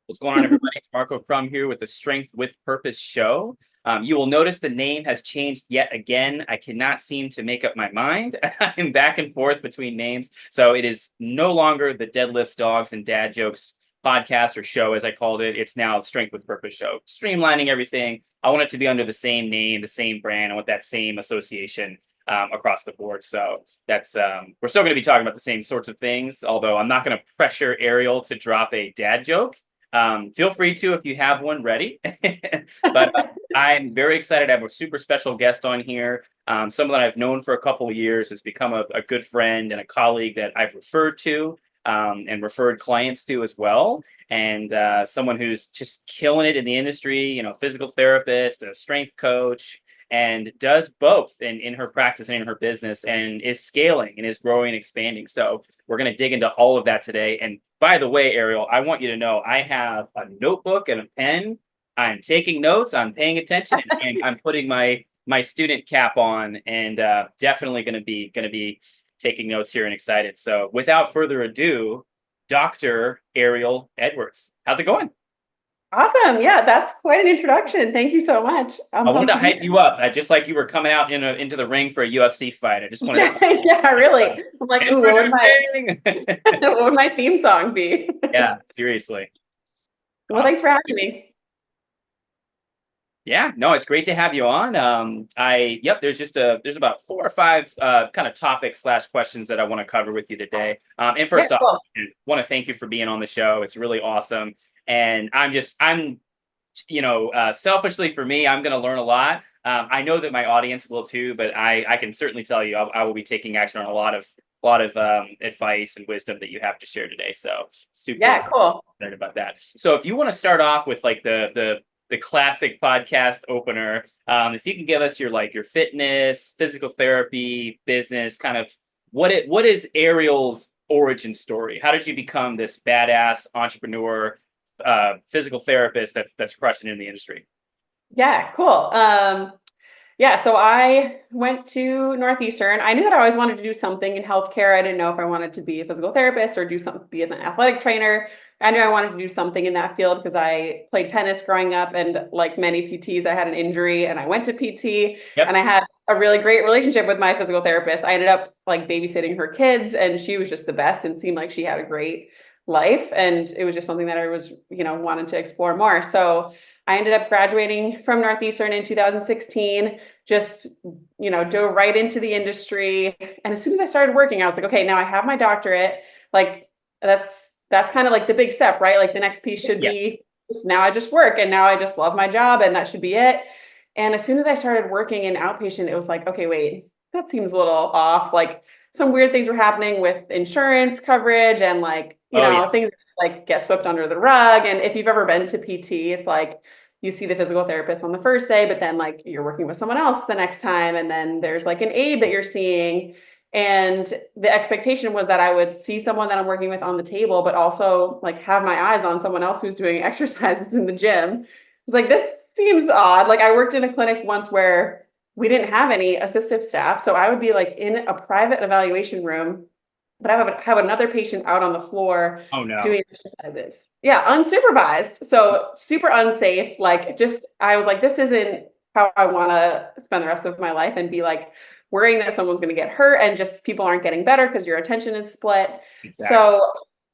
What's going on, everybody? It's Marco from here with the Strength with Purpose show. You will notice the name has changed yet again. I cannot seem to make up my mind. I'm back and forth between names. So it is no longer the Deadlifts, Dogs, and Dad Jokes podcast or show, as I called it. It's now Strength with Purpose show. Streamlining everything. I want it to be under the same name, the same brand, and with that same association across the board. So that's we're still going to be talking about the same sorts of things, although I'm not going to pressure Ariel to drop a dad joke. Feel free to if you have one ready. But I'm very excited to have a super special guest on here. Someone that I've known for a couple of years, has become a good friend and a colleague that I've referred to and referred clients to as well. And someone who's just killing it in the industry, physical therapist, a strength coach, and does both in her practice and in her business, and is scaling and is growing and expanding. So we're going to dig into all of that today. And by the way, Ariel, I want you to know I have a notebook and a pen. I'm taking notes. I'm paying attention, and I'm putting my student cap on, and definitely going to be taking notes here and excited. So without further ado, Dr. Ariel Edwards, how's it going? Awesome. Yeah, that's quite an introduction. Thank you so much. I'm I wanted pumped to to be hype you up, just like you were coming out into the ring for a UFC fight. I just wanted here. Yeah, really. I'm like, ooh, introducing. what would my theme song be? Yeah, seriously. Well, Awesome. thanks for having me. Yeah, no, it's great to have you on. There's about four or five kind of topics slash questions that I want to cover with you today. And Yeah, first off, cool. I want to thank you for being on the show. It's really awesome. And selfishly for me, I'm going to learn a lot. I know that my audience will too, but I can certainly tell you I will be taking action on a lot of advice and wisdom that you have to share today. So super Yeah, cool. excited about that. So if you want to start off with like the classic podcast opener, if you can give us your fitness, physical therapy, business, kind of what is Ariel's origin story? How did you become this badass entrepreneur, physical therapist that's crushing in the industry? Yeah, cool. Yeah, so I went to Northeastern. I knew that I always wanted to do something in healthcare. I didn't know if I wanted to be a physical therapist or do something, be an athletic trainer. I knew I wanted to do something in that field because I played tennis growing up, and like many PTs, I had an injury and I went to PT, Yep. and I had a really great relationship with my physical therapist. I ended up like babysitting her kids, and she was just the best and seemed like she had a great life. And it was just something that I was, wanted to explore more. So I ended up graduating from Northeastern in 2016, just, dove right into the industry. And as soon as I started working, I was like, okay, now I have my doctorate. Like that's kind of like the big step, right? Like the next piece should Yeah. be just, now I just work and now I just love my job and that should be it. And as soon as I started working in outpatient, it was like, okay, wait, that seems a little off. Like some weird things were happening with insurance coverage and like, Oh yeah. things like get swept under the rug. And if you've ever been to PT, it's like you see the physical therapist on the first day, but then like you're working with someone else the next time. And then there's like an aide that you're seeing. And the expectation was that I would see someone that I'm working with on the table, but also like have my eyes on someone else who's doing exercises in the gym. It's like, this seems odd. Like I worked in a clinic once where we didn't have any assistive staff. So I would be like in a private evaluation room, but I would have another patient out on the floor Oh no. doing exercises. Yeah, unsupervised. So super unsafe. Like just, I was like, this isn't how I want to spend the rest of my life, and be like worrying that someone's going to get hurt and just people aren't getting better because your attention is split. Exactly. So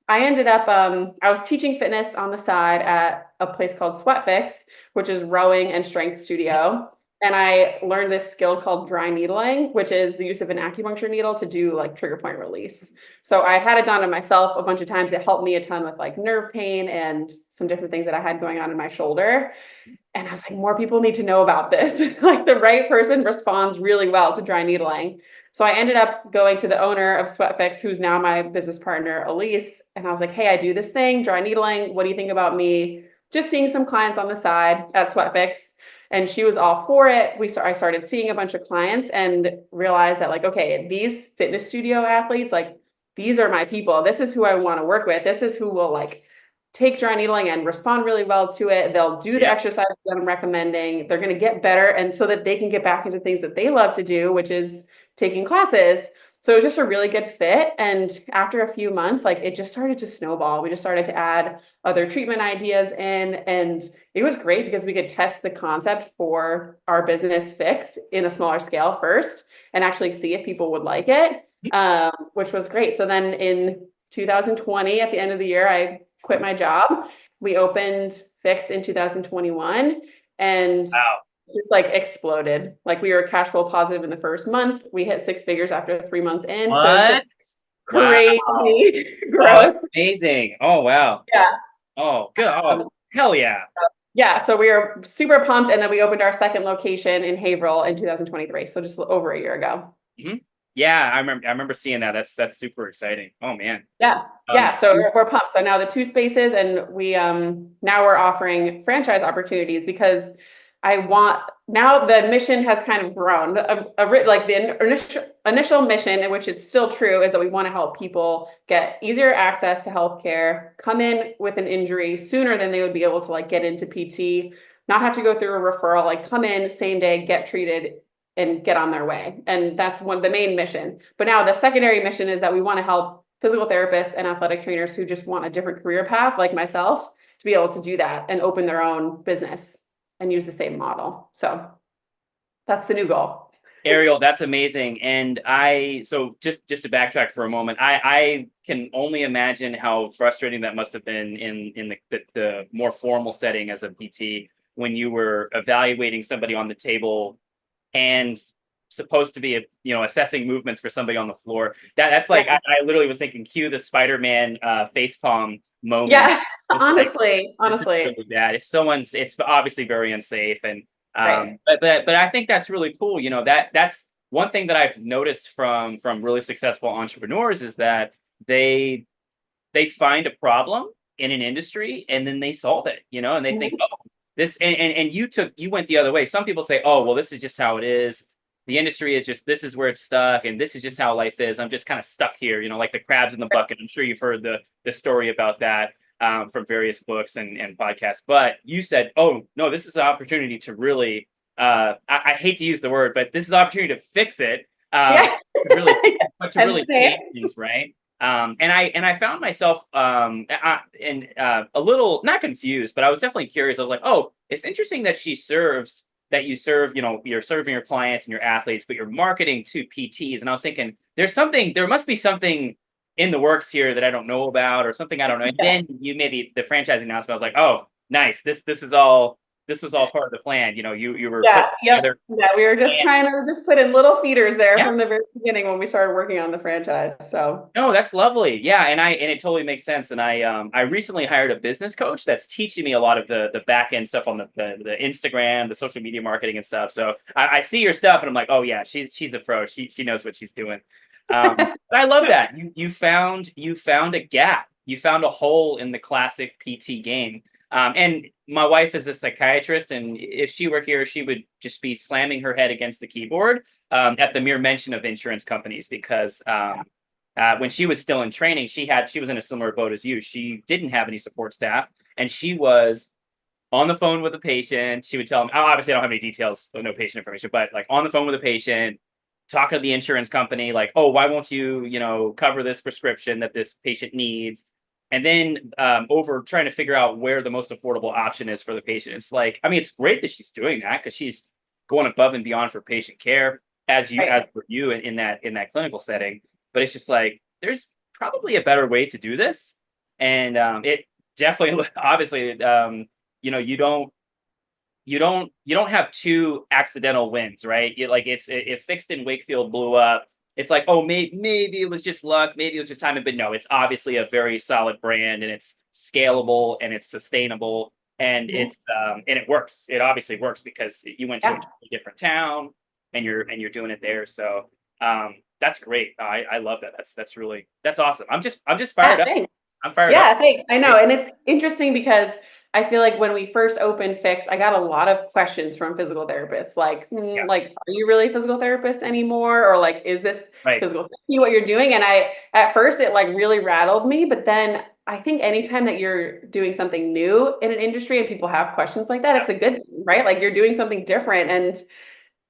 I ended up, I was teaching fitness on the side at a place called Sweat Fix, which is rowing and strength studio. And I learned this skill called dry needling, which is the use of an acupuncture needle to do like trigger point release. So I had it done on myself a bunch of times. It helped me a ton with like nerve pain and some different things that I had going on in my shoulder. And I was like, more people need to know about this. Like the right person responds really well to dry needling. So I ended up going to the owner of SweatFix, who's now my business partner, Elise. And I was like, hey, I do this thing, dry needling. What do you think about me just seeing some clients on the side at SweatFix? And she was all for it. I started seeing a bunch of clients and realized that like, okay, these fitness studio athletes, like these are my people. This is who I want to work with. This is who will like take dry needling and respond really well to it. They'll do the Yeah. exercises that I'm recommending. They're going to get better. And so that they can get back into things that they love to do, which is taking classes. So it was just a really good fit. And after a few months, like it just started to snowball. We just started to add other treatment ideas in. And it was great because we could test the concept for our business fixed in a smaller scale first and actually see if people would like it, which was great. So then in 2020, at the end of the year, I quit my job. We opened Fixed in 2021 and Wow. just like exploded. Like we were cash flow positive in the first month. We hit six figures after 3 months in. So it's just What? Wow. crazy Oh, that's growth. amazing. Oh, wow. Yeah. Oh, good. Oh, Um, hell yeah. yeah. So we were super pumped. And then we opened our second location in Haverhill in 2023. So just over a year ago. Hmm. Yeah, I remember seeing that. That's super exciting. Oh man. Yeah. Um, Yeah. So we're pumped. So now the two spaces and we now we're offering franchise opportunities because I want now the mission has kind of grown. Like the initial mission, in which it's still true, is that we want to help people get easier access to healthcare, come in with an injury sooner than they would be able to like get into PT, not have to go through a referral, like come in same day, get treated, and get on their way. And that's one of the main mission. But now the secondary mission is that we want to help physical therapists and athletic trainers who just want a different career path, like myself, to be able to do that and open their own business and use the same model. So that's the new goal. Ariel, that's amazing. And so just to backtrack for a moment, I can only imagine how frustrating that must have been in the more formal setting as a PT when you were evaluating somebody on the table and supposed to be assessing movements for somebody on the floor. That's like Yeah. I literally was thinking, cue the Spider-Man facepalm moment. Yeah. Just like this is Honestly. really bad. It's obviously very unsafe, and Right. but I think that's really cool. That's one thing that I've noticed from really successful entrepreneurs is that they they find a problem in an industry and then they solve it, and they think, Mhm. oh, this and you went the other way. Some people say, oh, well, this is just how it is. The industry is just this is where it's stuck, and this is just how life is. I'm just kind of stuck here, like the crabs in the bucket. I'm sure you've heard the story about that from various books and podcasts. But you said, oh no, this is an opportunity to really I hate to use the word, but this is an opportunity to fix it. Yeah. To really to Hence really the name. change things, right? And I found myself a little not confused, but I was definitely curious. I was like, oh, it's interesting that you serve, you're serving your clients and your athletes, but you're marketing to PTs. And I was thinking, there must be something in the works here that I don't know about, or something I don't know. And Yeah. then you made the franchising announcement. I was like, oh, nice. This was all part of the plan. You were Yeah. putting Yep. together. Yeah. We were just And trying to just put in little feeders there yeah, from the very beginning when we started working on the franchise. So no, that's lovely. Yeah, and it totally makes sense. And I recently hired a business coach that's teaching me a lot of the back end stuff on the Instagram, the social media marketing and stuff. So I see your stuff and I'm like, oh yeah, she's a pro. She knows what she's doing. But I love that you found a gap. You found a hole in the classic PT game. And my wife is a psychiatrist, and if she were here, she would just be slamming her head against the keyboard at the mere mention of insurance companies because when she was still in training, she was in a similar boat as you. She didn't have any support staff, and she was on the phone with a patient. She would tell them, oh, obviously, I don't have any details, no patient information, but like on the phone with a patient, talking to the insurance company, like, oh, why won't you, cover this prescription that this patient needs? And then over trying to figure out where the most affordable option is for the patient. It's like, I mean, it's great that she's doing that because she's going above and beyond for patient care right. as for you in that clinical setting. But it's just like there's probably a better way to do this, and it definitely obviously you don't have two accidental wins, right? Like if Fixed in Wakefield blew up, it's like, oh, maybe it was just luck, maybe it was just timing, but no, it's obviously a very solid brand and it's scalable and it's sustainable and Mhm. it works. It obviously works because you went to a Yeah. totally different town and you're doing it there. So that's great. I love that. That's awesome. I'm just Yeah. fired up. Thanks. I'm fired up. Yeah, thanks. I know. And it's interesting because I feel like when we first opened Fix, I got a lot of questions from physical therapists like, Yeah, like, are you really a physical therapist anymore? Or like, is this right. physical therapy what you're doing? And at first, it like really rattled me. But then I think anytime that you're doing something new in an industry and people have questions like that, Yeah. it's a good thing, right? Like you're doing something different. And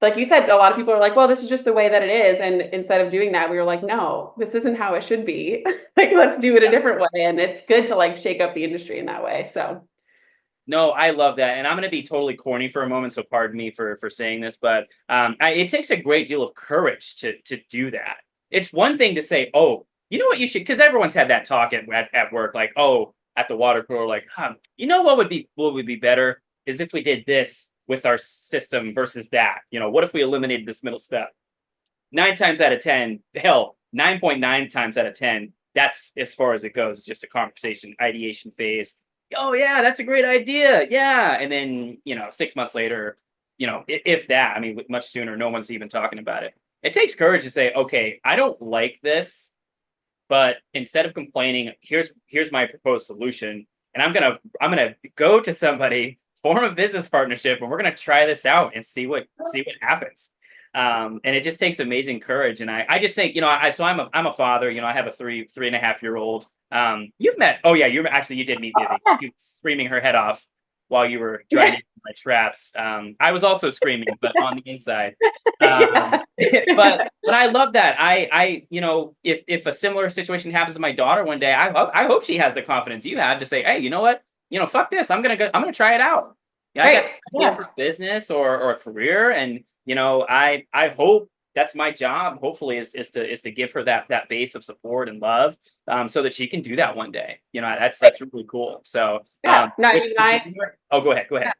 like you said, a lot of people are like, well, this is just the way that it is. And instead of doing that, we were like, no, this isn't how it should be. Like, let's do it a different way. And it's good to like shake up the industry in that way. So No, I love that, and I'm going to be totally corny for a moment, so pardon me for saying this, but it takes a great deal of courage to do that. It's one thing to say, "Oh, you know what you should," because everyone's had that talk at work, like, "Oh, at the water cooler, like, you know what would be better is if we did this with our system versus that. You know, what if we eliminated this middle step?" 9 times out of 10, hell, 9.9 times out of 10, that's as far as it goes. Just a conversation, ideation phase. Oh yeah, that's a great idea. Yeah, and then 6 months later, if that, I mean, much sooner, no one's even talking about it. It takes courage to say, okay, I don't like this, but instead of complaining, here's my proposed solution, and I'm gonna go to somebody, form a business partnership, and we're gonna try this out and see what happens. And it just takes amazing courage. And I just think, so I'm a father. I have a 3.5 year old. You've met. Oh yeah, you did meet Vivi. You screaming her head off while you were yeah. trying to my traps. I was also screaming, but on the inside. But I love that. If a similar situation happens to my daughter one day, I hope she has the confidence you have to say, hey, you know what? Fuck this. I'm gonna try it out. Yeah, I got Right. an idea Yeah. for business or a career, and I hope that's my job. Hopefully, is to give her that base of support and love, so that she can do that one day. That's really cool. So, Yeah. No, I which, mean, which oh, go ahead, go ahead.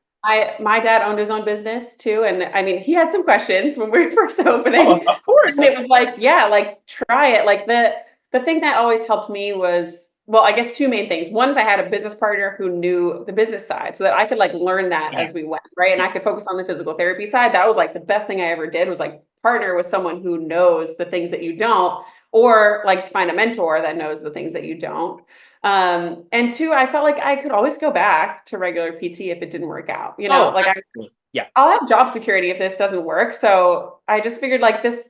my dad owned his own business too, and I mean, he had some questions when we were first opening, Oh, of course, and of it was course. like, yeah, like try it. Like the thing that always helped me was, well, I guess two main things. One is I had a business partner who knew the business side, so that I could like learn that Yeah, as we went, right? And I could focus on the physical therapy side. That was like the best thing I ever did was like partner with someone who knows the things that you don't, or like find a mentor that knows the things that you don't. And two, I felt like I could always go back to regular PT if it didn't work out, oh, like absolutely. Yeah. I'll have job security if this doesn't work. So I just figured like this,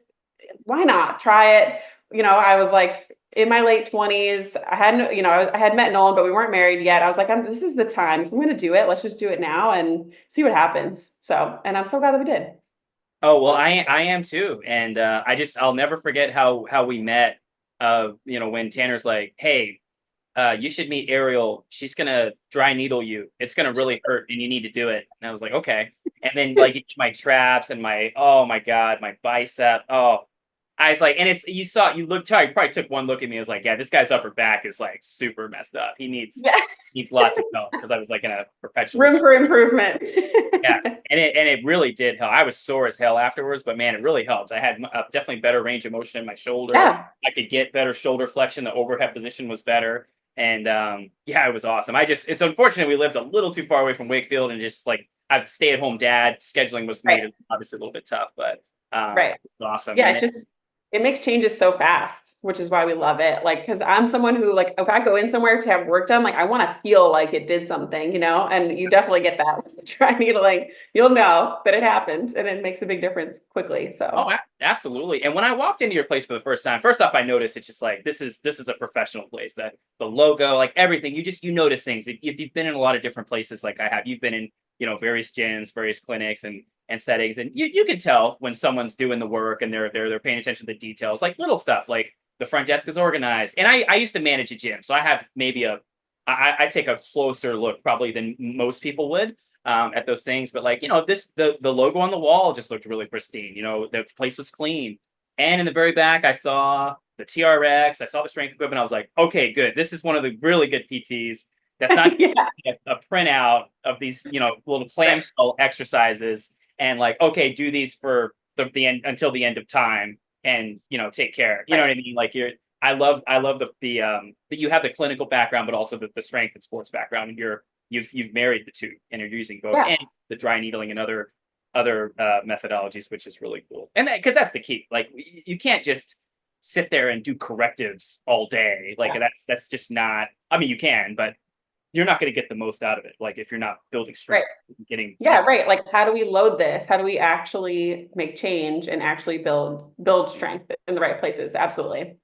why not try it? I was like in my late 20s. I hadn't, I had met Nolan, but we weren't married yet. I was like, this is the time. If I'm going to do it, let's just do it now and see what happens. So, and I'm so glad that we did. Oh well, I am too, and I'll never forget how we met. When Tanner's like, "Hey, you should meet Ariel. She's gonna dry needle you. It's gonna really hurt, and you need to do it." And I was like, "Okay." And then like my traps and oh my god, my bicep. Oh, I was like, and you looked, you probably took one look at me. I was like, yeah, this guy's upper back is like super messed up. He needs Yeah. needs lots of help because I was like in a perpetual. Room for improvement. Yes, and it really did help. I was sore as hell afterwards, but man, it really helped. I had definitely better range of motion in my shoulder. Yeah. I could get better shoulder flexion. The overhead position was better, and yeah, it was awesome. It's unfortunate we lived a little too far away from Wakefield, and just like I was a stay-at-home dad, scheduling was made Right. it obviously a little bit tough, but Right. it was awesome. Yeah, And then, because it makes changes so fast, which is why we love it. Like, because I'm someone who, like, if I go in somewhere to have work done, like, I want to feel like it did something, and you definitely get that with dry needling. You'll know that it happened and it makes a big difference quickly. oh, So, absolutely. And when I walked into your place for the first time, first off, I noticed it's just like this is a professional place. That the logo, like everything, you notice things. If you've been in a lot of different places, like I have, you've been in various gyms, various clinics, and settings, and you can tell when someone's doing the work and they're paying attention to the details, like little stuff, like the front desk is organized. And I used to manage a gym, so I have maybe I take a closer look probably than most people would at those things. But like, the logo on the wall just looked really pristine. The place was clean. And in the very back, I saw the TRX, I saw the strength equipment. I was like, okay, good. This is one of the really good PTs. That's not yeah, a printout of these, little right, clamshell exercises, and like, okay, do these for the end until the end of time, and take care. You know right. what I mean? Like I love the that you have the clinical background, but also the strength and sports background, and you've married the two, and you're using both, Yeah, and the dry needling and other methodologies, which is really cool. And because that's the key. Like you can't just sit there and do correctives all day. Like yeah, that's just not. I mean, you can, but you're not going to get the most out of it. Like if you're not building right. strength, getting Yeah, right. Like, how do we load this? How do we actually make change and actually build strength in the right places? Absolutely.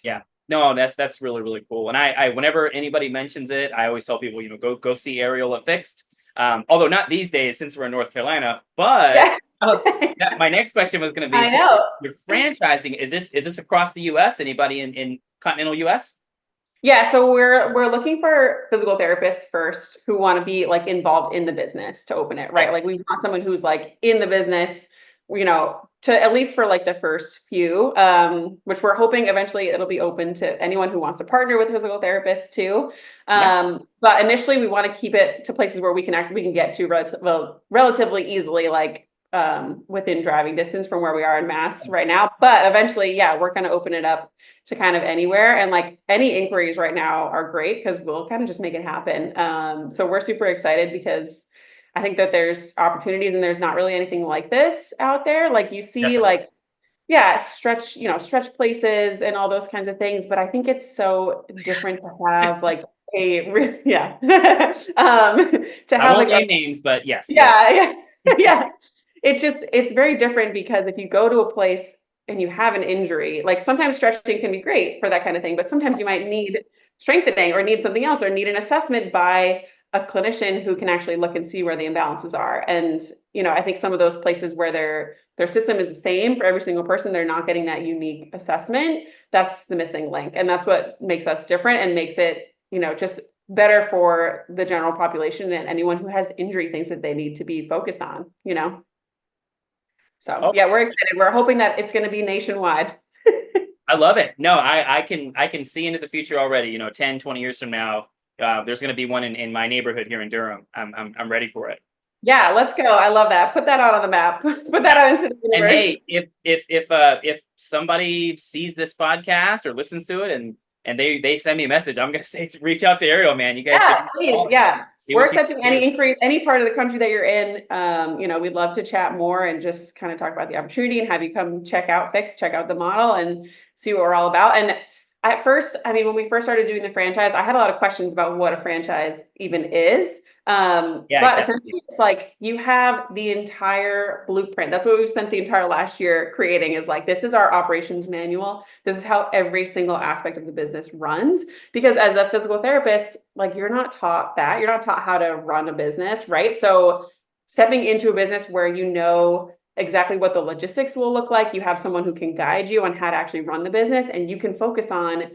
yeah. No, that's really really cool. And I whenever anybody mentions it, I always tell people, go see Ariel at Fixed. Although not these days since we're in North Carolina, but Yeah. Oh, my next question was going to be, I so know. you're franchising. Is this across the U.S.? Anybody in continental U.S.? Yeah, so we're looking for physical therapists first who want to be like involved in the business to open it, right? Okay. Like we want someone who's like in the business, to at least for like the first few, which we're hoping eventually it'll be open to anyone who wants to partner with a physical therapists too. Yeah. But initially we want to keep it to places where we can get to relatively easily, like within driving distance from where we are in Mass right now. But eventually, yeah, we're going to open it up to kind of anywhere. And like any inquiries right now are great because we'll kind of just make it happen. So we're super excited because I think that there's opportunities and there's not really anything like this out there. Like you see, Definitely. like, yeah, stretch places and all those kinds of things. But I think it's so different to have like yeah, to I have won't like a, name names, but yes, you're right. yeah, yeah, yeah. It's very different because if you go to a place and you have an injury, like sometimes stretching can be great for that kind of thing, but sometimes you might need strengthening or need something else or need an assessment by a clinician who can actually look and see where the imbalances are. And, I think some of those places where their system is the same for every single person, they're not getting that unique assessment. That's the missing link. And that's what makes us different and makes it, just better for the general population and anyone who has injury things that they need to be focused on. So Oh, yeah, we're excited. We're hoping that it's going to be nationwide. I love it. No, I can see into the future already. 10, 20 years from now, there's going to be one in my neighborhood here in Durham. I'm ready for it. Yeah, let's go. I love that. Put that out on the map. Put that Yeah. out into the And universe. hey, if somebody sees this podcast or listens to it and they send me a message, I'm gonna say reach out to Ariel, man. You guys Yeah, can please. Yeah. see We're what she can accepting any do. inquiries, any part of the country that you're in. We'd love to chat more and just kind of talk about the opportunity and have you come check out the model and see what we're all about. And at first, I mean, when we first started doing the franchise, I had a lot of questions about what a franchise even is. Yeah, But definitely. essentially, it's like you have the entire blueprint. That's what we've spent the entire last year creating is like, this is our operations manual. This is how every single aspect of the business runs. Because as a physical therapist, like you're not taught that. You're not taught how to run a business, right? So stepping into a business where you know exactly what the logistics will look like, you have someone who can guide you on how to actually run the business, and you can focus on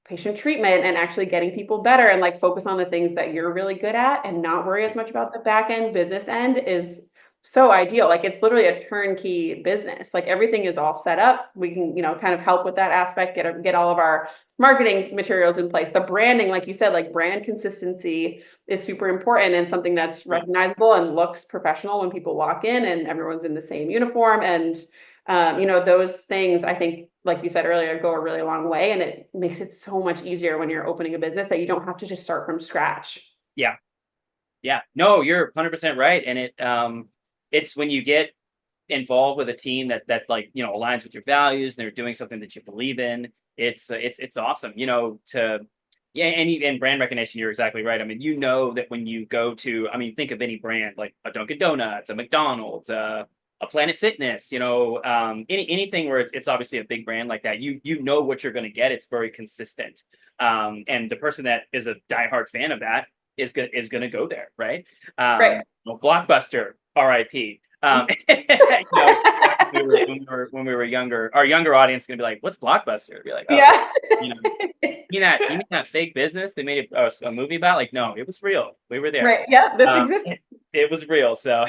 patient treatment and actually getting people better and like focus on the things that you're really good at and not worry as much about the back end business end is so ideal. Like it's literally a turnkey business. Like everything is all set up. We can, kind of help with that aspect, get all of our marketing materials in place. The branding, like you said, like brand consistency is super important and something that's recognizable and looks professional when people walk in and everyone's in the same uniform. And those things I think, like you said earlier, go a really long way. And it makes it so much easier when you're opening a business that you don't have to just start from scratch. Yeah. Yeah. No, you're 100% right. And it's when you get involved with a team that like, aligns with your values and they're doing something that you believe in. It's awesome, to yeah, and brand recognition, you're exactly right. I mean, that when you go to, I mean, think of any brand like a Dunkin' Donuts, a McDonald's, a Planet Fitness, anything where it's obviously a big brand like that. You know what you're going to get. It's very consistent, and the person that is a diehard fan of that is gonna go there, right? Right. Blockbuster, R.I.P. When we were younger, our younger audience is gonna be like, "What's Blockbuster?" Be like, "Oh, Yeah. you know, you mean that fake business they made a movie about?" Like, no, it was real. We were there. Right. Yeah. This Um, exists. it was real. So,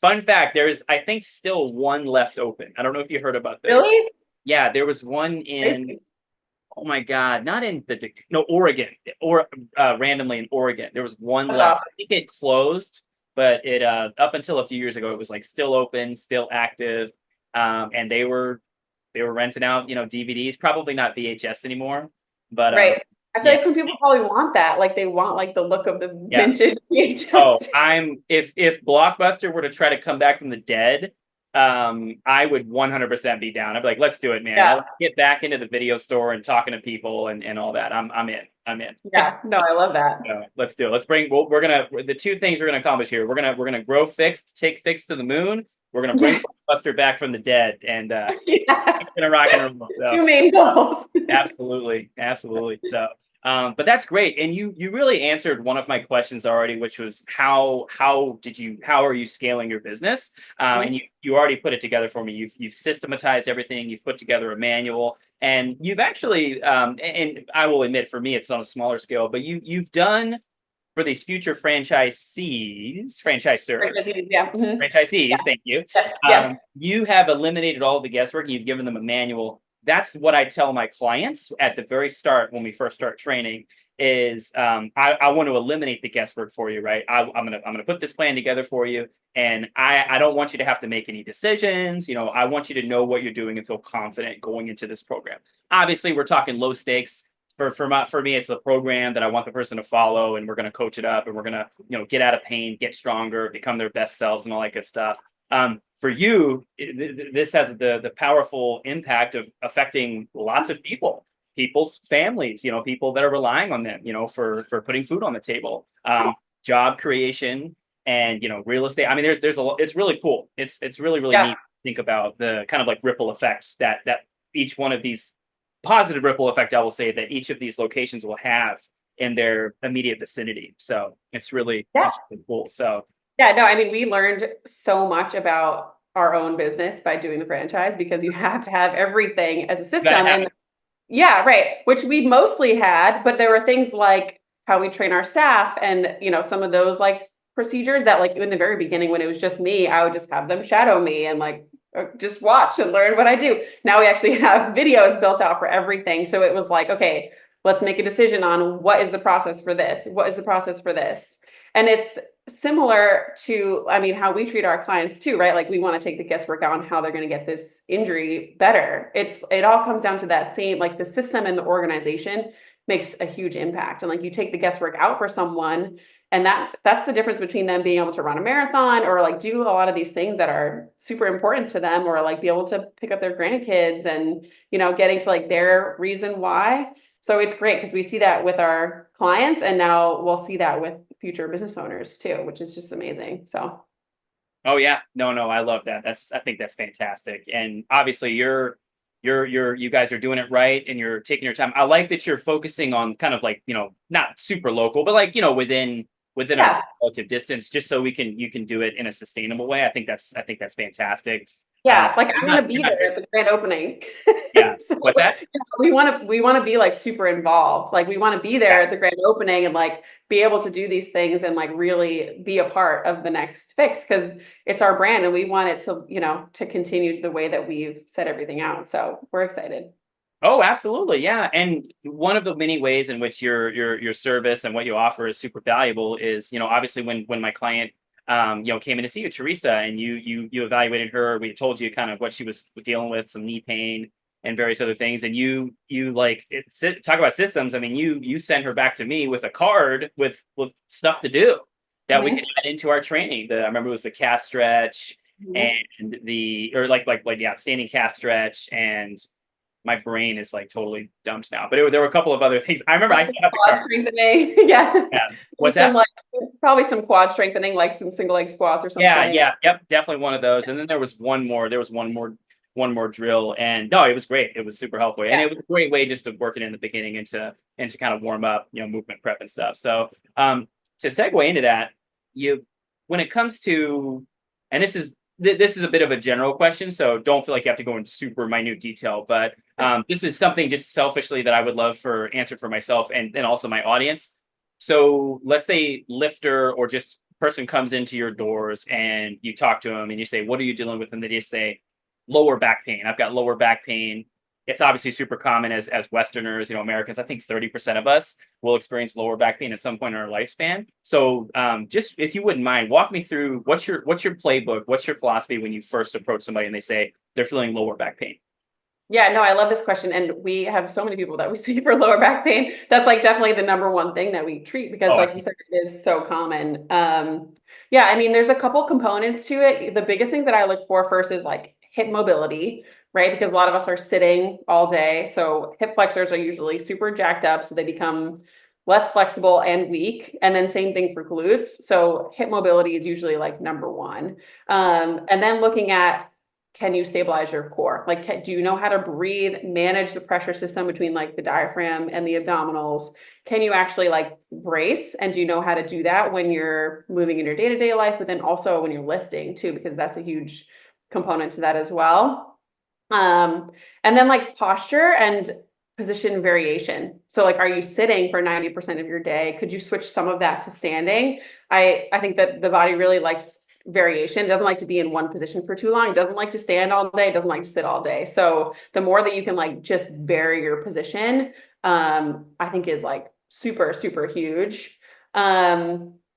fun fact: there's, I think, still one left open. I don't know if you heard about this. Really? Yeah, there was one in. Crazy. Oh my God, not in no, Oregon, or randomly in Oregon. There was one That's left. I awesome. think it closed, but it up until a few years ago, it was like still open, still active. And they were renting out, DVDs, probably not VHS anymore, but Right. I feel yeah, like some people probably want that. Like they want like the look of the yeah. vintage Oh, VHS. if Blockbuster were to try to come back from the dead, I would 100% be down. I'd be like, let's do it, man. Yeah. Let's get back into the video store and talking to people and all that. I'm in. I'm in. Yeah. No, I love that. No, let's do it. Let's bring. Well, the two things we're gonna accomplish here. We're gonna grow Fixed, take Fixed to the moon. We're gonna bring Yeah. Blockbuster back from the dead, and Yeah. we're gonna rock and roll. So Two main goals. absolutely, absolutely. So But that's great. And you really answered one of my questions already, which was how are you scaling your business? And you already put it together for me. You've systematized everything. You've put together a manual, and you've actually and I will admit, for me, it's on a smaller scale, but you've done for these future franchisors, Yeah. Mhm. franchisees, thank you. Yes. Yeah. You have eliminated all the guesswork. You've given them a manual. That's what I tell my clients at the very start when we first start training is I want to eliminate the guesswork for you, right? I'm gonna put this plan together for you, and I don't want you to have to make any decisions. You know, I want you to know what you're doing and feel confident going into this program. Obviously, we're talking low stakes. For me, it's a program that I want the person to follow, and we're going to coach it up, and we're going to get out of pain, get stronger, become their best selves, and all that good stuff. For you, this has the powerful impact of affecting lots of people's families, people that are relying on them, for putting food on the table, job creation, and real estate. I mean, there's a lot. It's really cool. It's really neat to think about the kind of like ripple effects that each one of these positive ripple effect, I will say, that each of these locations will have in their immediate vicinity. So it's really cool. So yeah, no, I mean, we learned so much about our own business by doing the franchise because you have to have everything as a system. And yeah, right, which we mostly had, but there were things like how we train our staff and, some of those like procedures that like in the very beginning when it was just me, I would just have them shadow me and like just watch and learn what I do. Now we actually have videos built out for everything. So it was like, okay, let's make a decision on what is the process for this? What is the process for this? And it's similar to, I mean, how we treat our clients too, right? Like we want to take the guesswork out on how they're going to get this injury better. It all comes down to that same, like the system and the organization makes a huge impact. And like you take the guesswork out for someone, and that's the difference between them being able to run a marathon or like do a lot of these things that are super important to them, or like be able to pick up their grandkids and, getting to like their reason why. So it's great because we see that with our clients, and now we'll see that with future business owners too, which is just amazing. So. Oh yeah, no, I love that. I think that's fantastic. And obviously you guys are doing it right, and you're taking your time. I like that you're focusing on kind of like, not super local, but like, within a relative distance, just so you can do it in a sustainable way. I think that's fantastic. Yeah, like I want to be there at the grand opening. Yeah. So, What's that? we want to be like super involved. Like we want to be there at the grand opening and like be able to do these things and like really be a part of the next fix because it's our brand and we want it to, to continue the way that we've set everything out. So we're excited. Oh, absolutely. Yeah. And one of the many ways in which your service and what you offer is super valuable is, obviously when my client came in to see you, Teresa, and you evaluated her, we told you kind of what she was dealing with, some knee pain and various other things. And you like talk about systems. I mean, you sent her back to me with a card with stuff to do that we can add into our training. I remember it was the calf stretch and standing calf stretch, and my brain is like totally dumped now. But there were a couple of other things. I remember I still have the quad strengthening. Yeah. What's that? Like, probably some quad strengthening, like some single leg squats or something. Yep, definitely one of those. And then there was one more. There was one more drill, and no, it was great. It was super helpful, and it was a great way just to work it in the beginning and to kind of warm up, movement prep and stuff. So, to segue into that, when it comes to, and this is a bit of a general question, so don't feel like you have to go into super minute detail, but this is something just selfishly that I would love for answered for myself and also my audience. So let's say lifter or just person comes into your doors and you talk to them and you say, what are you dealing with? And they just say, lower back pain. I've got lower back pain. It's obviously super common as Westerners, Americans. I think 30% of us will experience lower back pain at some point in our lifespan. So just if you wouldn't mind, walk me through what's your playbook, what's your philosophy when you first approach somebody and they say they're feeling lower back pain? Yeah, no, I love this question. And we have so many people that we see for lower back pain. That's like definitely the number one thing that we treat because like you said, it is so common. Yeah, I mean, there's a couple components to it. The biggest thing that I look for first is like hip mobility, right? Because a lot of us are sitting all day. So hip flexors are usually super jacked up. So they become less flexible and weak. And then same thing for glutes. So hip mobility is usually like number one. And then looking at can you stabilize your core? Like, do you know how to breathe, manage the pressure system between like the diaphragm and the abdominals? Can you actually like brace? And do you know how to do that when you're moving in your day-to-day life, but then also when you're lifting too, because that's a huge component to that as well. And then like posture and position variation. So like, are you sitting for 90% of your day? Could you switch some of that to standing? I think that the body really likes variation. It doesn't like to be in one position for too long. It doesn't like to stand all day. It doesn't like to sit all day. So the more that you can like just vary your position, I think is like super, super huge.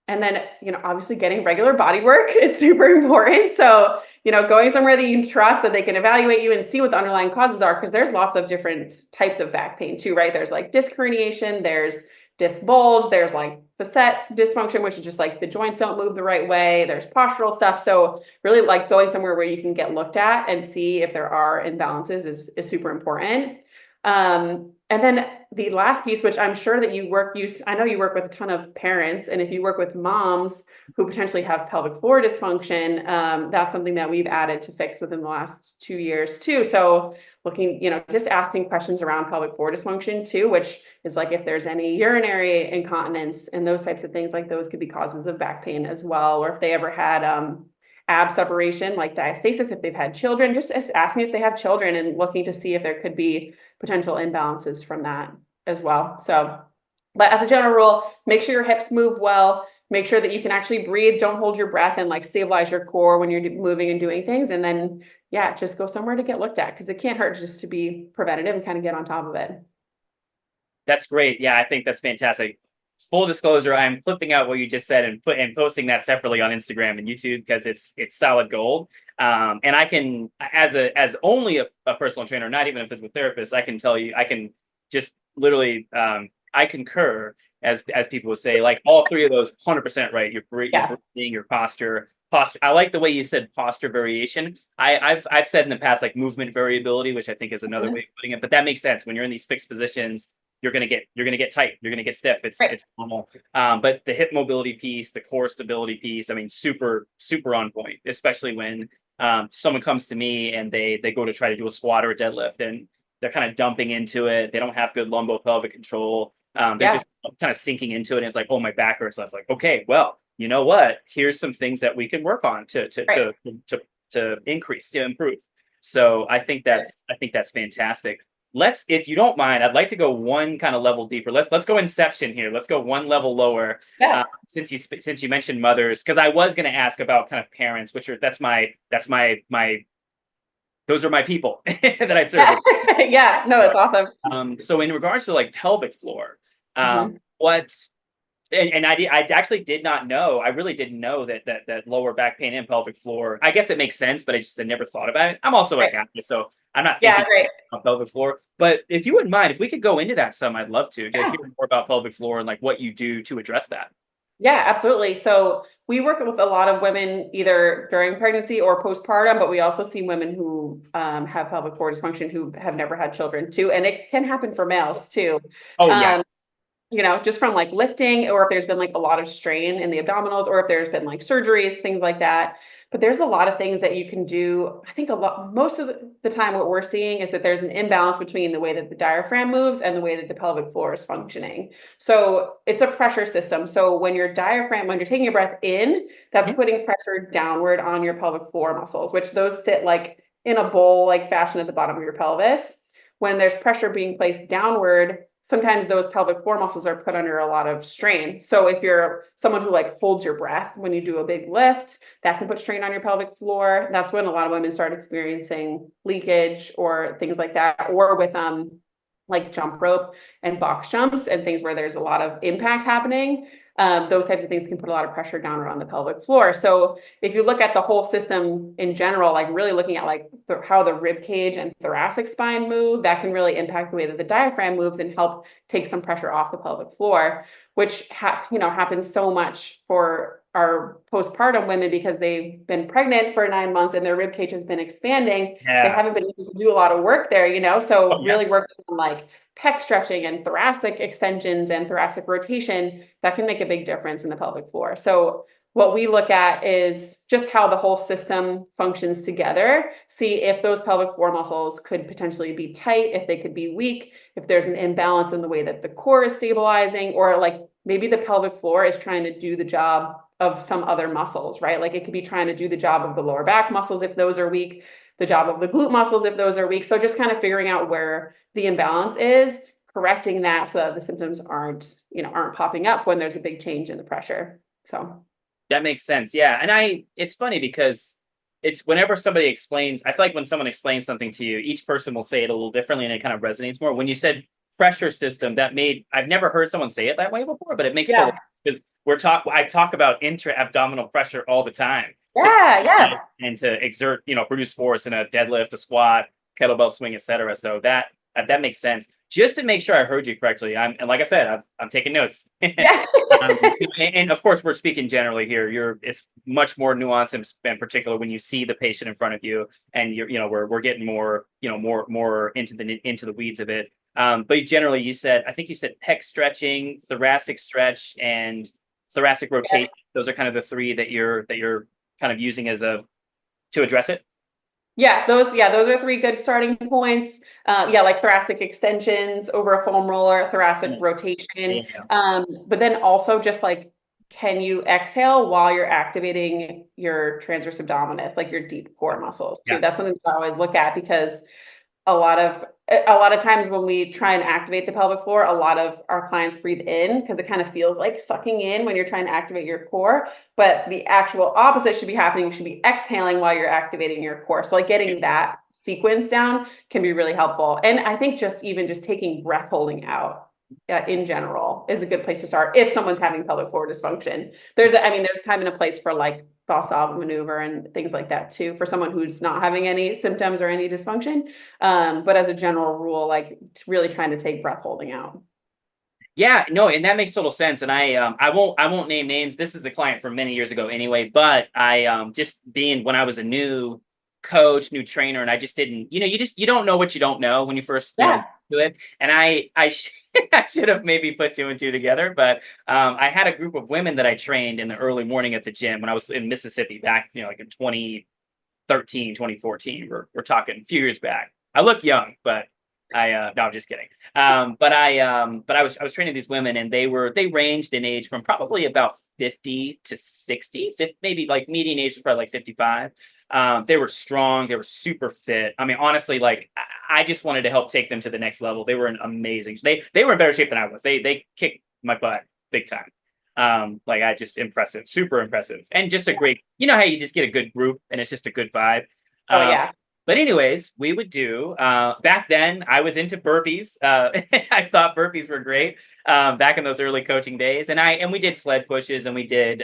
And then, obviously getting regular body work is super important. So, going somewhere that you trust that they can evaluate you and see what the underlying causes are, because there's lots of different types of back pain too, right? There's like disc herniation, there's disc bulge, there's like facet dysfunction, which is just like the joints don't move the right way. There's postural stuff. So really like going somewhere where you can get looked at and see if there are imbalances is super important. And then the last piece, which I'm sure that I know you work with a ton of parents, and if you work with moms who potentially have pelvic floor dysfunction, that's something that we've added to fix within the last 2 years too. So looking, just asking questions around pelvic floor dysfunction too, which is like if there's any urinary incontinence and those types of things, like those could be causes of back pain as well. Or if they ever had ab separation, like diastasis, if they've had children, just asking if they have children and looking to see if there could be potential imbalances from that as well. So, but as a general rule, make sure your hips move well, make sure that you can actually breathe, don't hold your breath, and like stabilize your core when you're moving and doing things. And then, yeah, just go somewhere to get looked at, because it can't hurt just to be preventative and kind of get on top of it. That's great. Yeah, I think that's fantastic. Full disclosure, I'm clipping out what you just said and posting that separately on Instagram and YouTube, because it's solid gold. And I can, as only a personal trainer, not even a physical therapist, I can tell you, I can just literally, I concur, as people would say, like all three of those, 100% right. Your breathing, your posture. I like the way you said posture variation. I've said in the past like movement variability, which I think is another way of putting it, but that makes sense. When you're in these fixed positions, you're gonna get tight, you're gonna get stiff. It's normal. But the hip mobility piece, the core stability piece, I mean, super on point, especially when someone comes to me and they go to try to do a squat or a deadlift, and they're kind of dumping into it. They don't have good lumbopelvic control. They're just kind of sinking into it, and it's like, oh, my back hurts. So I was like, okay, well, you know what? Here's some things that we can work on to increase, to improve. So I think that's fantastic. If you don't mind, I'd like to go one kind of level deeper. Let's go Inception here. Let's go one level lower. Yeah. Since you mentioned mothers, because I was going to ask about kind of parents, those are my people that I serve. Yeah, no, it's awesome. So in regards to like pelvic floor, what? And I actually did not know. I really didn't know that lower back pain and pelvic floor. I guess it makes sense, but I just had never thought about it. I'm also a guy, so I'm not thinking about pelvic floor. But if you wouldn't mind, if we could go into that some, I'd love to hear more about pelvic floor and like what you do to address that. Yeah, absolutely. So we work with a lot of women either during pregnancy or postpartum, but we also see women who have pelvic floor dysfunction who have never had children too. And it can happen for males too. Oh, yeah. Just from like lifting, or if there's been like a lot of strain in the abdominals, or if there's been like surgeries, things like that. But there's a lot of things that you can do. I think most of the time what we're seeing is that there's an imbalance between the way that the diaphragm moves and the way that the pelvic floor is functioning. So it's a pressure system. So when you're taking your breath in, that's putting pressure downward on your pelvic floor muscles, which those sit like in a bowl like fashion at the bottom of your pelvis. When there's pressure being placed downward, sometimes those pelvic floor muscles are put under a lot of strain. So if you're someone who like holds your breath when you do a big lift, that can put strain on your pelvic floor. That's when a lot of women start experiencing leakage or things like that, or with like jump rope and box jumps and things where there's a lot of impact happening. Those types of things can put a lot of pressure down on the pelvic floor. So if you look at the whole system in general, like really looking at like how the rib cage and thoracic spine move, that can really impact the way that the diaphragm moves and help take some pressure off the pelvic floor, which happens so much for our postpartum women because they've been pregnant for 9 months and their rib cage has been expanding. They haven't been able to do a lot of work there, so really working on like pec stretching and thoracic extensions and thoracic rotation, that can make a big difference in the pelvic floor. So what we look at is just how the whole system functions together, see if those pelvic floor muscles could potentially be tight, if they could be weak, if there's an imbalance in the way that the core is stabilizing, or like maybe the pelvic floor is trying to do the job of some other muscles, right? Like it could be trying to do the job of the lower back muscles if those are weak, the job of the glute muscles if those are weak. So just kind of figuring out where the imbalance is, correcting that so that the symptoms aren't popping up when there's a big change in the pressure. So That makes sense. Yeah. And it's funny because it's whenever somebody explains, I feel like when someone explains something to you, each person will say it a little differently and it kind of resonates more. When you said pressure system, I've never heard someone say it that way before, but it makes total yeah, sense because I talk about intra-abdominal pressure all the time yeah. and to exert, produce force in a deadlift, a squat, kettlebell swing, etc. So that makes sense. Just to make sure I heard you correctly, and like I said, I'm taking notes. Yeah. And of course, we're speaking generally here. It's much more nuanced, in particular when you see the patient in front of you, and we're getting more, more into the weeds of it. But generally, I think you said pec stretching, thoracic stretch, and thoracic rotation. Those are kind of the three that you're kind of using to address it. Those are three good starting points. Like thoracic extensions over a foam roller, thoracic rotation. Yeah. But then also just like, can you exhale while you're activating your transverse abdominis, like your deep core muscles too? Yeah. That's something that I always look at because a lot of times when we try and activate the pelvic floor, a lot of our clients breathe in because it kind of feels like sucking in when you're trying to activate your core. But the actual opposite should be happening. You should be exhaling while you're activating your core. So like getting that sequence down can be really helpful. And I think just taking breath holding out in general is a good place to start if someone's having pelvic floor dysfunction. There's time and a place for like Valsalva maneuver and things like that too for someone who's not having any symptoms or any dysfunction. But as a general rule, like really trying to take breath holding out. Yeah, no, and that makes total sense. And I won't name names. This is a client from many years ago anyway, but I just being when I was a new coach, new trainer, and I just didn't, you don't know what you don't know when you first, do it. And I should have maybe put two and two together, but I had a group of women that I trained in the early morning at the gym when I was in Mississippi back, like in 2013, 2014. We're talking a few years back. I look young, but no, I'm just kidding. But I was training these women, and they ranged in age from probably about 50 to 60, maybe like median age was probably like 55. They were strong, they were super fit. I mean, honestly, like I just wanted to help take them to the next level. They were amazing. They were in better shape than I was. They kicked my butt big time. Like I just impressive, super impressive, and just a great. You know how you just get a good group, and it's just a good vibe. Oh yeah. But anyways, we would do back then I was into burpees. I thought burpees were great back in those early coaching days. And we did sled pushes and we did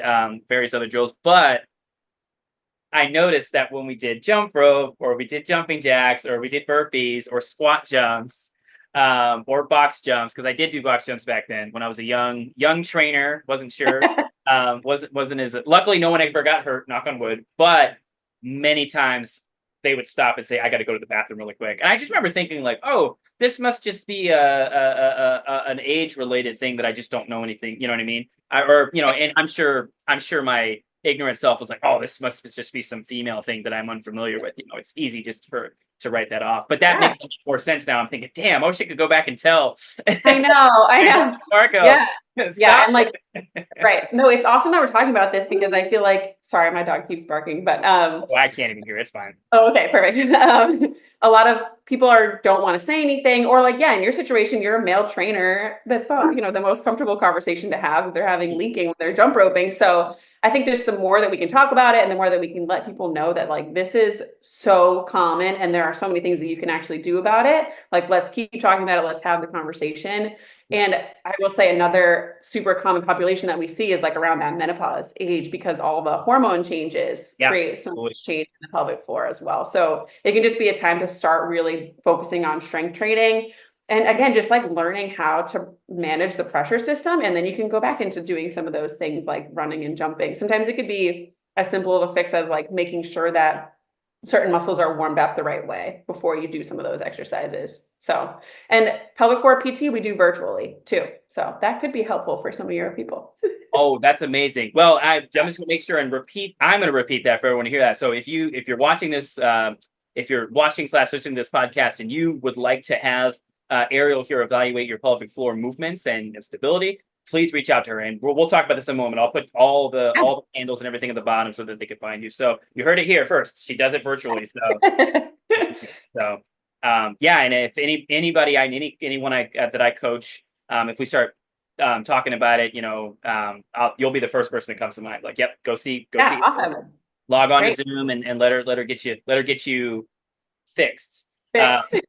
various other drills. But I noticed that when we did jump rope or we did jumping jacks or we did burpees or squat jumps or box jumps, because I did do box jumps back then when I was a young trainer, wasn't sure. Wasn't as luckily no one ever got hurt, knock on wood, but many times they would stop and say, I got to go to the bathroom really quick. And I just remember thinking like, oh, this must just be an age related thing that I just don't know anything. You know what I mean? And I'm sure my ignorant self was like, oh, this must just be some female thing that I'm unfamiliar with. It's easy just to write that off. But that makes more sense now. I'm thinking, damn, I wish I could go back and tell. I know. Marco. Yeah. Yeah. And like, right. No, it's awesome that we're talking about this because I feel like, sorry, my dog keeps barking, but I can't even hear it. It's fine. Oh, okay, perfect. A lot of people don't want to say anything, or like, yeah, in your situation, you're a male trainer. That's not, the most comfortable conversation to have if they're having leaking when they're jump roping. So I think there's the more that we can talk about it and the more that we can let people know that like this is so common and there are so many things that you can actually do about it. Like, let's keep talking about it. Let's have the conversation. And I will say another super common population that we see is like around that menopause age because all the hormone changes create so much change in the pelvic floor as well. So it can just be a time to start really focusing on strength training. And again, just like learning how to manage the pressure system. And then you can go back into doing some of those things like running and jumping. Sometimes it could be as simple of a fix as like making sure that certain muscles are warmed up the right way before you do some of those exercises. So, and pelvic floor PT, we do virtually too. So that could be helpful for some of your people. Oh, that's amazing. Well, I'm just gonna make sure and repeat. I'm gonna repeat that for everyone to hear that. So if you're watching this, if you're watching slash listening to this podcast, and you would like to have Ariel here evaluate your pelvic floor movements and stability, please reach out to her, and we'll talk about this in a moment. I'll put all the handles and everything at the bottom so that they can find you. So you heard it here first. She does it virtually. So yeah, and if anybody anyone that I coach, if we start talking about it, you'll be the first person that comes to mind. Like, yep, go see. Awesome. Log on Great. to Zoom and let her get you fixed. Fixed.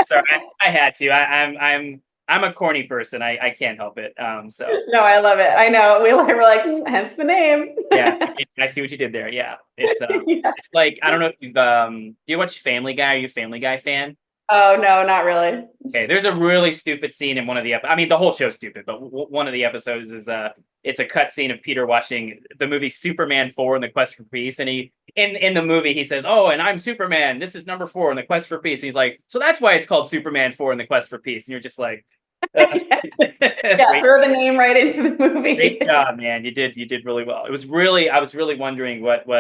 Sorry, I had to. I'm a corny person. I can't help it. So no, I love it. I know we're like, hence the name. Yeah, I see what you did there. Yeah, it's it's like, I don't know if you've do you watch Family Guy? Are you a Family Guy fan? Oh no, not really. Okay, there's a really stupid scene in one of the I mean, the whole show's stupid, but one of the episodes is it's a cut scene of Peter watching the movie Superman 4 and the Quest for Peace, and he in the movie he says, "Oh, and I'm Superman. This is number 4 in the Quest for Peace." And he's like, "So that's why it's called Superman 4 in the Quest for Peace." And you're just like, yeah, throw the name right into the movie. Great job, man. You did really well. I was really wondering what we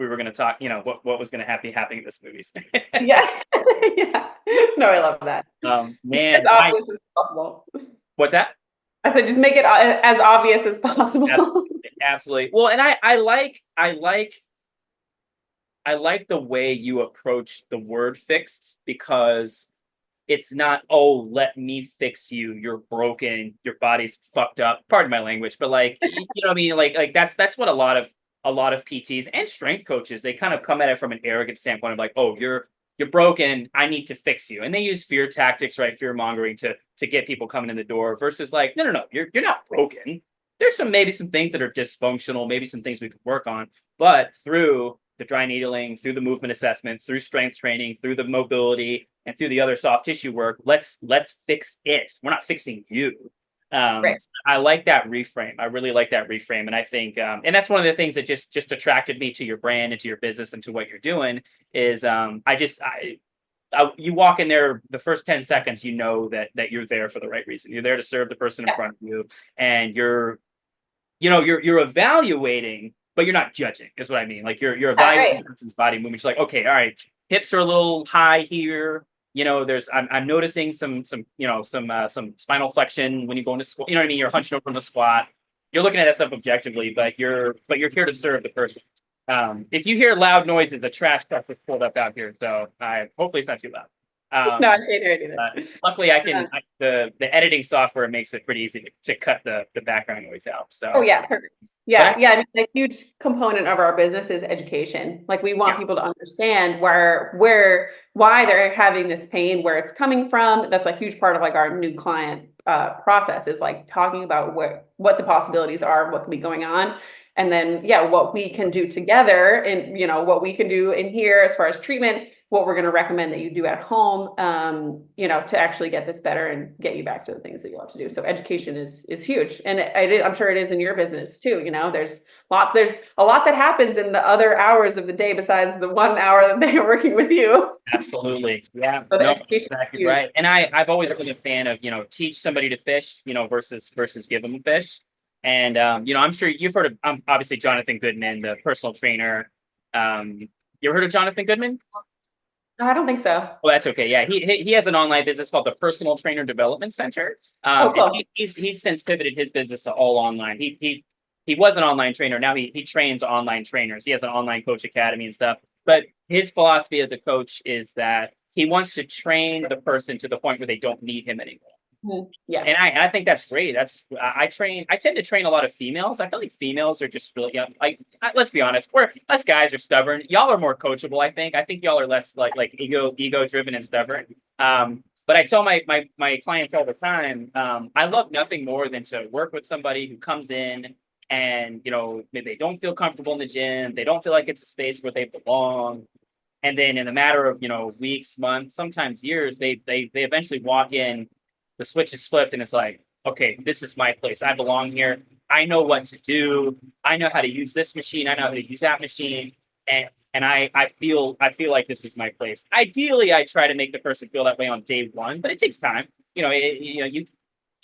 were going to talk, what was going to happening in this movie. yeah. Yeah. No, I love that. Man, as obvious as possible. What's that? I said just make it as obvious as possible. Absolutely. Well, and I like the way you approach the word fixed, because it's not, oh, let me fix you. You're broken. Your body's fucked up. Pardon my language, but like, you know what I mean? Like that's what a lot of PTs and strength coaches, they kind of come at it from an arrogant standpoint of like, oh, you're broken. I need to fix you. And they use fear tactics, right? Fear mongering to get people coming in the door versus like, no. You're not broken. There's maybe some things that are dysfunctional, maybe some things we could work on, but through the dry needling, through the movement assessment, through strength training, through the mobility, and through the other soft tissue work, let's fix it. We're not fixing you. Right. I like that reframe. I really like that reframe. And I think, and that's one of the things that just attracted me to your brand and to your business and to what you're doing is, you walk in there, the first 10 seconds, you know that you're there for the right reason. You're there to serve the person in front of you, and you're evaluating, but you're not judging, is what I mean. Like you're evaluating the person's body movement. You're like, okay, all right, hips are a little high here. I'm noticing some spinal flexion when you go into squat. You know what I mean? You're hunching over from the squat. You're looking at that stuff objectively, but you're here to serve the person. If you hear loud noises, the trash truck is pulled up out here, so hopefully it's not too loud. No, I can't hear anything. Luckily, the editing software makes it pretty easy to cut the background noise out. So. Oh yeah, perfect. Yeah, yeah. I mean, a huge component of our business is education. Like we want people to understand why they're having this pain, where it's coming from. That's a huge part of like our new client process, is like talking about what the possibilities are, what can be going on. And then, what we can do together, and what we can do in here as far as treatment, what we're going to recommend that you do at home, to actually get this better and get you back to the things that you love to do. So education is huge, and I'm sure it is in your business too. There's a lot that happens in the other hours of the day besides the 1 hour that they're working with you. Absolutely, yeah, so exactly right. And I've always been a fan of teach somebody to fish, versus give them a fish. And, I'm sure you've heard of, obviously, Jonathan Goodman, the personal trainer. You ever heard of Jonathan Goodman? I don't think so. Well, that's okay. Yeah, he has an online business called the Personal Trainer Development Center. Cool. And he's since pivoted his business to all online. He was an online trainer. Now he trains online trainers. He has an online coach academy and stuff. But his philosophy as a coach is that he wants to train the person to the point where they don't need him anymore. Yeah, and I think that's great. I tend to train a lot of females. I feel like females are just really let's be honest, us guys are stubborn. Y'all are more coachable. I think y'all are less like ego driven and stubborn. But I tell my clients all the time, I love nothing more than to work with somebody who comes in and maybe they don't feel comfortable in the gym, they don't feel like it's a space where they belong, and then in a matter of weeks, months, sometimes years, they eventually walk in. The switch is flipped and it's like, okay, this is my place. I belong here. I know what to do. I know how to use this machine. I know how to use that machine. And and I feel like this is my place. Ideally, I try to make the person feel that way on day one, but it takes time. You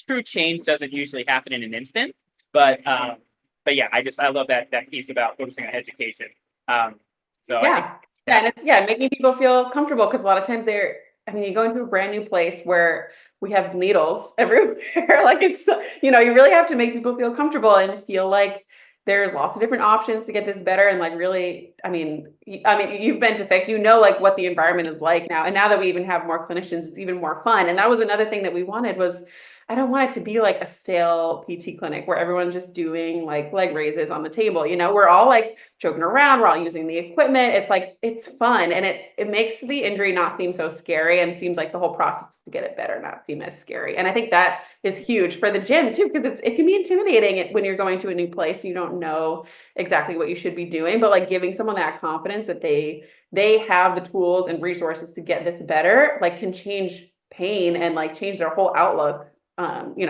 true change doesn't usually happen in an instant. But yeah, I love that piece about focusing on education. Um, so I think Yeah. Yeah. And that's it's, yeah, making people feel comfortable because a lot of times I mean, you go into a brand new place where we have needles everywhere. Like it's, you really have to make people feel comfortable and feel like there's lots of different options to get this better. And like, really, I mean, you've been to Fix, like what the environment is like now. And now that we even have more clinicians, it's even more fun. And that was another thing that we wanted was I don't want it to be like a stale PT clinic where everyone's just doing like leg raises on the table. We're all like joking around, we're all using the equipment. It's like it's fun and it makes the injury not seem so scary and seems like the whole process to get it better not seem as scary. And I think that is huge for the gym too, because it can be intimidating when you're going to a new place. You don't know exactly what you should be doing, but like giving someone that confidence that they have the tools and resources to get this better, like can change pain and like change their whole outlook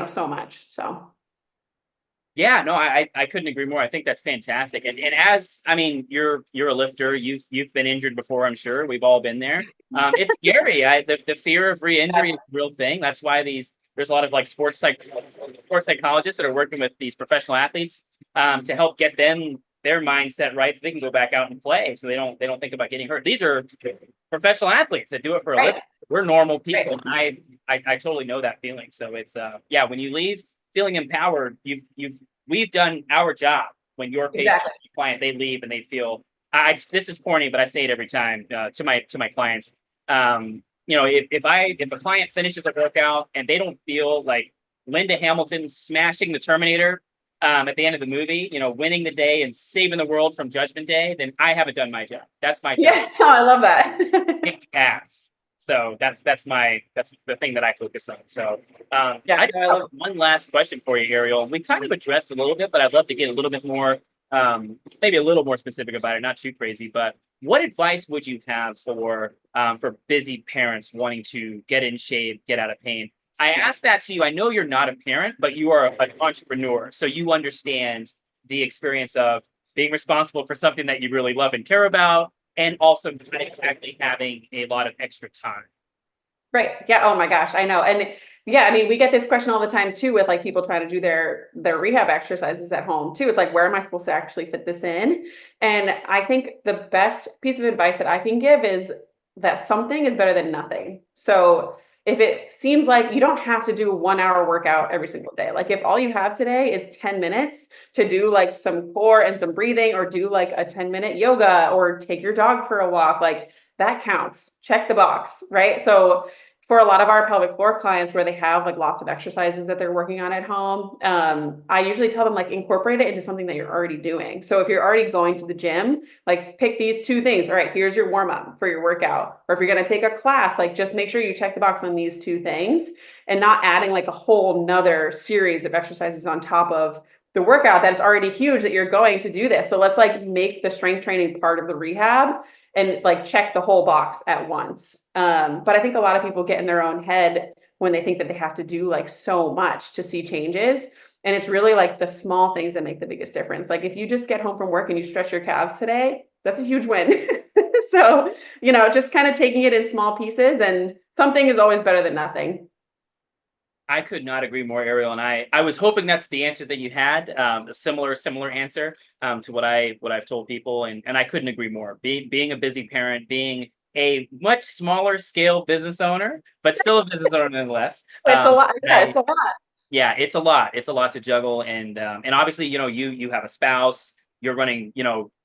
so much. So yeah, no, I couldn't agree more. I think that's fantastic. And as I mean, you're a lifter. You've been injured before, I'm sure. We've all been there. It's scary. The fear of re-injury is a real thing. That's why there's a lot of like sports psychologists that are working with these professional athletes to help get their mindset right so they can go back out and play so they don't think about getting hurt. These are professional athletes that do it for a living. We're normal people. And I totally know that feeling. So it's yeah, when you leave feeling empowered, we've done our job. When your patient, exactly. your client, they leave and they feel this is corny, but I say it every time to my clients. If a client finishes a workout and they don't feel like Linda Hamilton smashing the Terminator at the end of the movie, winning the day and saving the world from Judgment Day, then I haven't done my job. That's my job. Yeah, I love that. Kicked ass. So that's the thing that I focus on. So Yeah, I have one last question for you, Ariel. We kind of addressed a little bit, but I'd love to get a little bit more, maybe a little more specific about it. Not too crazy, but what advice would you have for busy parents wanting to get in shape, get out of pain? I asked that to you. I know you're not a parent, but you are an entrepreneur, so you understand the experience of being responsible for something that you really love and care about and also not exactly having a lot of extra time. Right. Yeah. Oh my gosh. I know. And yeah, I mean, we get this question all the time too with like people trying to do their rehab exercises at home too. It's like, where am I supposed to actually fit this in? And I think the best piece of advice that I can give is that something is better than nothing. So if it seems like you don't have to do a 1 hour workout every single day, like if all you have today is 10 minutes to do like some core and some breathing or do like a 10-minute yoga or take your dog for a walk, like that counts. Check the box, right? So for a lot of our pelvic floor clients where they have like lots of exercises that they're working on at home, I usually tell them like incorporate it into something that you're already doing. So if you're already going to the gym, like pick these two things. All right, here's your warm up for your workout. Or if you're going to take a class, like just make sure you check the box on these two things and not adding like a whole nother series of exercises on top of the workout that's already huge that you're going to do this. So let's like make the strength training part of the rehab and like check the whole box at once. But I think a lot of people get in their own head when they think that they have to do like so much to see changes. And it's really like the small things that make the biggest difference. Like if you just get home from work and you stretch your calves today, that's a huge win. So, just kind of taking it in small pieces and something is always better than nothing. I could not agree more, Ariel. And I was hoping that's the answer that you had, a similar answer to what I've told people, and I couldn't agree more. Being a busy parent, being a much smaller scale business owner, but still a business owner nonetheless. It's a lot. Yeah, it's a lot. Yeah, it's a lot. It's a lot to juggle, and obviously, you have a spouse. You're running,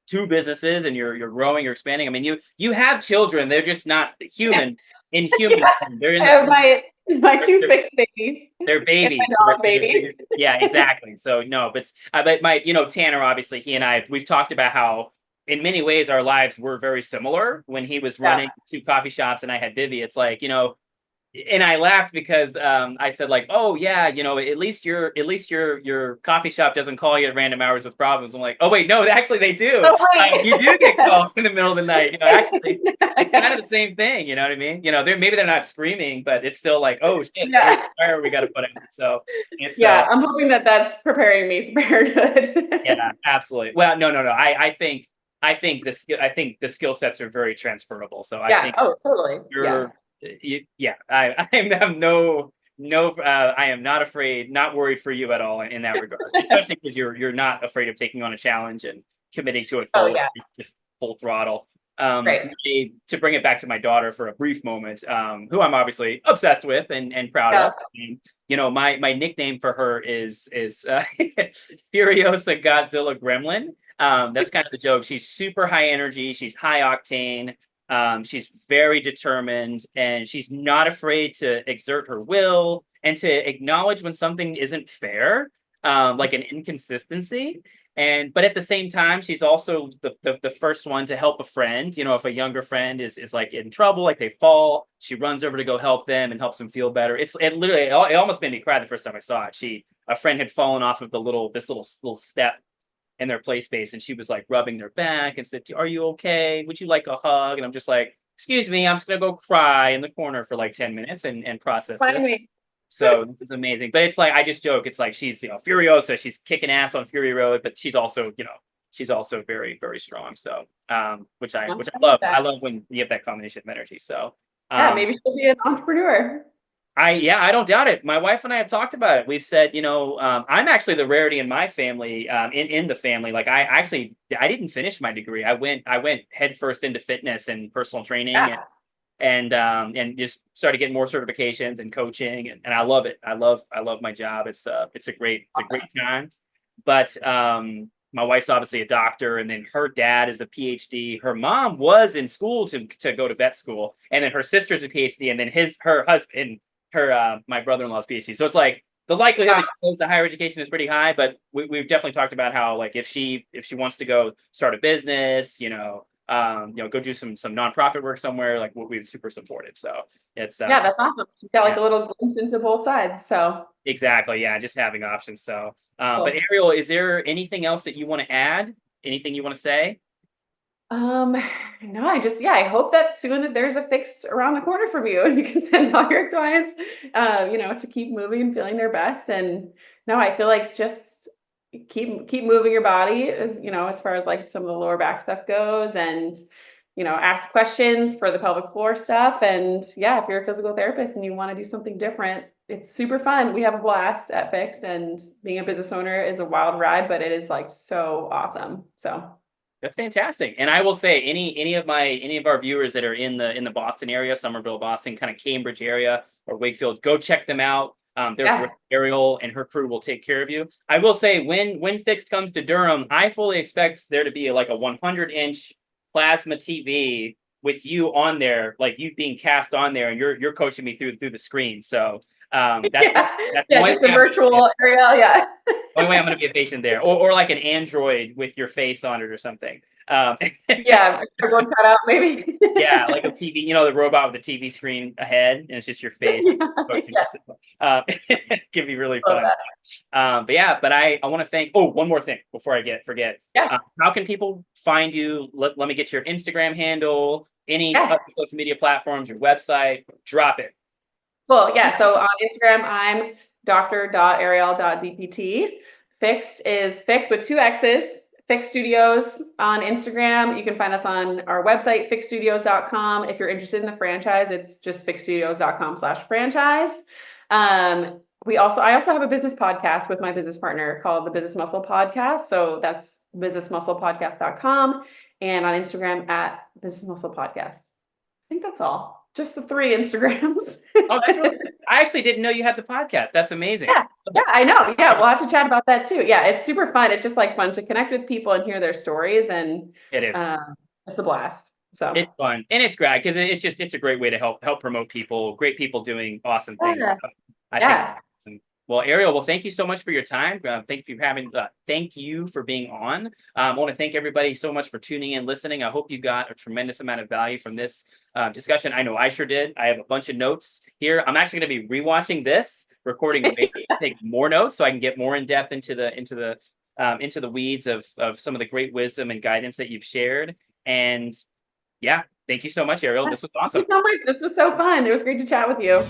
two businesses, and you're growing, you're expanding. I mean, you have children. They're just not human in human. They're in I have my two fixed babies. They're babies. My dog baby. Yeah, exactly. So no, but my Tanner, obviously, he and we've talked about how in many ways our lives were very similar when he was running two coffee shops and I had Vivi. It's like, and I laughed because I said like, oh yeah, at least your coffee shop doesn't call you at random hours with problems. I'm like, oh wait, no, actually they do. Oh, you do get called in the middle of the night. Actually, it's kind of the same thing. You know what I mean? Maybe they're not screaming, but it's still like, oh shit, fire we got to put in. So it's I'm hoping that that's preparing me for parenthood. yeah, absolutely. Well, no. I think I think the skill sets are very transferable. So I Yeah. think Oh, totally. Yeah. you're, yeah, I am not afraid, not worried for you at all in that regard, especially because you're not afraid of taking on a challenge and committing to it Oh, fully, yeah. just full throttle. Great. To bring it back to my daughter for a brief moment, who I'm obviously obsessed with and proud Yeah. of. And, my nickname for her is Furiosa Godzilla Gremlin. That's kind of the joke. She's super high energy. She's high octane. She's very determined, and she's not afraid to exert her will and to acknowledge when something isn't fair, like an inconsistency. But at the same time, she's also the first one to help a friend. If a younger friend is like in trouble, like they fall, she runs over to go help them and helps them feel better. It almost made me cry the first time I saw it. A friend had fallen off of this little step in their play space, and she was like rubbing their back and said, "Are you okay? Would you like a hug?" And I'm just like, "Excuse me, I'm just gonna go cry in the corner for like 10 minutes and process Find this." me. So this is amazing. But it's like, I just joke, it's like she's, Furiosa, she's kicking ass on Fury Road, but she's also very, very strong. So which I love. I That. love when you have that combination of energy. So Yeah, um maybe she'll be an entrepreneur. I don't doubt it. My wife and I have talked about it. We've said, I'm actually the rarity in my family, in the family. Like I didn't finish my degree. I went headfirst into fitness and personal training, Yeah. and just started getting more certifications and coaching, and I love it. I love my job. It's a great time. But my wife's obviously a doctor, and then her dad is a PhD. Her mom was in school to go to vet school, and then her sister's a PhD, and then her husband, my brother-in-law's PhD. So it's like the likelihood that she goes to higher education is pretty high, but we've definitely talked about how, like, if she wants to go start a business, go do some nonprofit work somewhere, like we've super supported. So it's Yeah, that's awesome. She's got like yeah, a little glimpse into both sides. So exactly, yeah, just having options. So but cool. Ariel, is there anything else that you want to add? Anything you want to say? Um, no, I hope that soon that there's a fix around the corner from you and you can send all your clients, to keep moving and feeling their best. And no, I feel like just keep moving your body as far as like some of the lower back stuff goes, and ask questions for the pelvic floor stuff. And yeah, if you're a physical therapist and you want to do something different, it's super fun. We have a blast at Fixed, and being a business owner is a wild ride, but it is like so awesome. So That's fantastic. And I will say, any of our viewers that are in the Boston area, Somerville, Boston, kind of Cambridge area, or Wakefield, go check them out. They're great. yeah. Ariel and her crew will take care of you. I will say, when Fixed comes to Durham, I fully expect there to be like a 100-inch plasma TV with you on there, like you being cast on there, and you're coaching me through the screen. So that's Yeah, that's the yeah, only just a thing virtual Ariel. Yeah. only way I'm going to be a patient there, or like an Android with your face on it or something. Yeah, cardboard cutout maybe. Yeah, like a TV, the robot with the TV screen ahead, and it's just your face. Yeah, It can be really love fun. that. But yeah, but I want to thank. Oh, one more thing before I forget. Yeah, How can people find you? Let me get your Instagram handle, any yeah. other social media platforms, your website. Drop it. Cool. Yeah. So on Instagram, I'm dr.ariel.dpt. Fixed is fixed with two X's. Fixed Studios on Instagram. You can find us on our website, fixedstudios.com. If you're interested in the franchise, it's just fixedstudios.com/franchise. I also have a business podcast with my business partner called the Business Muscle Podcast. So that's businessmusclepodcast.com, and on Instagram at Business Muscle Podcast. I think that's all. Just the 3 Instagrams. Oh, that's really good. I actually didn't know you had the podcast. That's amazing. Yeah. Yeah, I know. Yeah, we'll have to chat about that too. Yeah, it's super fun. It's just like fun to connect with people and hear their stories, and It is. it's a blast. So It's fun and it's great because it's a great way to help promote people, great people doing awesome things. yeah, I think yeah. that's awesome. Well, Ariel, thank you so much for your time. Thank you for being on. I want to thank everybody so much for tuning in, listening. I hope you got a tremendous amount of value from this discussion. I know I sure did. I have a bunch of notes here. I'm actually going to be rewatching this recording to take more notes so I can get more in depth into the weeds of some of the great wisdom and guidance that you've shared. And yeah, thank you so much, Ariel. This was awesome. Thank you so much. This was so fun. It was great to chat with you.